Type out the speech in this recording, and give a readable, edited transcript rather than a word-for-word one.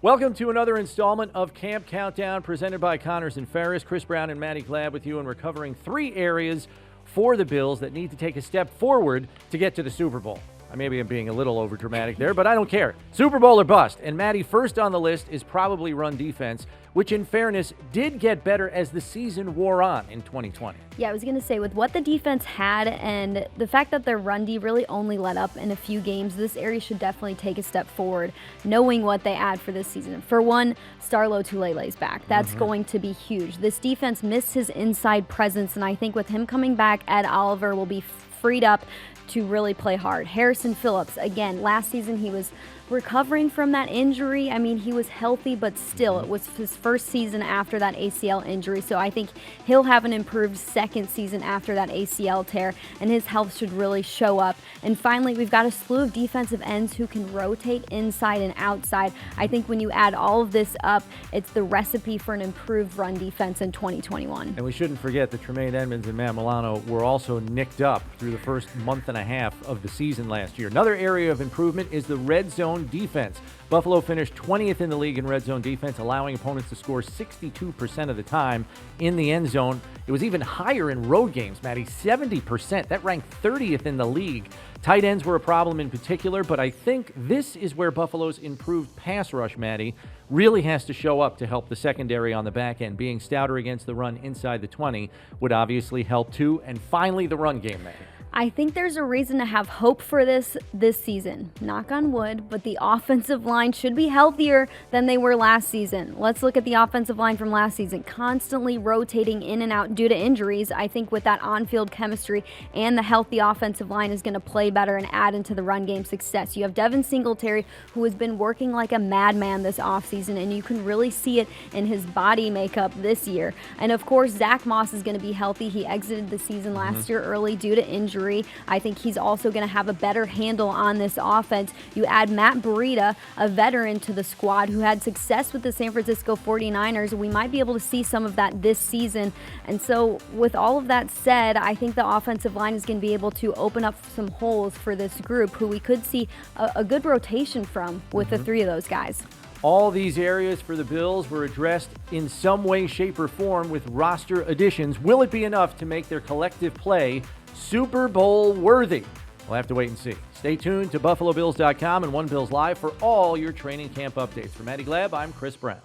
Welcome to another installment of Camp Countdown presented by Connors and Ferris. Chris Brown and Maddy Glabb with you, and we're covering three areas for the Bills that need to take a step forward to get to the Super Bowl. Maybe I'm being a little overdramatic there, but I don't care. Super Bowl or bust. And Maddy, first on the list is probably run defense, which in fairness did get better as the season wore on in 2020. Yeah, I was going to say, with what the defense had and the fact that their run D really only let up in a few games, this area should definitely take a step forward, knowing what they add for this season. For one, Starlo Tulele's back. That's going to be huge. This defense missed his inside presence, and I think with him coming back, Ed Oliver will be freed up to really play hard. Harrison Phillips, again, last season he was recovering from that injury. He was healthy, but still, it was his first season after that ACL injury, so I think he'll have an improved second season after that ACL tear, and his health should really show up. And finally, we've got a slew of defensive ends who can rotate inside and outside. I think when you add all of this up, it's the recipe for an improved run defense in 2021. And we shouldn't forget that Tremaine Edmonds and Matt Milano were also nicked up through the first month and a half of the season last year. Another area of improvement is the red zone defense. Buffalo finished 20th in the league in red zone defense, allowing opponents to score 62% of the time in the end zone. It was even higher in road games, Maddy, 70%. That ranked 30th in the league. Tight ends were a problem in particular, but I think this is where Buffalo's improved pass rush, Maddy, really has to show up to help the secondary on the back end. Being stouter against the run inside the 20 would obviously help too. And finally, the run game, Maddy. I think there's a reason to have hope for this season. Knock on wood, but the offensive line should be healthier than they were last season. Let's look at the offensive line from last season. Constantly rotating in and out due to injuries. I think with that on-field chemistry and the healthy offensive line is going to play better and add into the run game success. You have Devin Singletary, who has been working like a madman this offseason, and you can really see it in his body makeup this year. And of course, Zach Moss is going to be healthy. He exited the season last year early due to injury. I think he's also going to have a better handle on this offense. You add Matt Breida, a veteran, to the squad who had success with the San Francisco 49ers. We might be able to see some of that this season. And so with all of that said, I think the offensive line is going to be able to open up some holes for this group, who we could see a good rotation from with the three of those guys. All these areas for the Bills were addressed in some way, shape, or form with roster additions. Will it be enough to make their collective play Super Bowl worthy? We'll have to wait and see. Stay tuned to BuffaloBills.com and One Bills Live for all your training camp updates. For Maddy Glabb, I'm Chris Brown.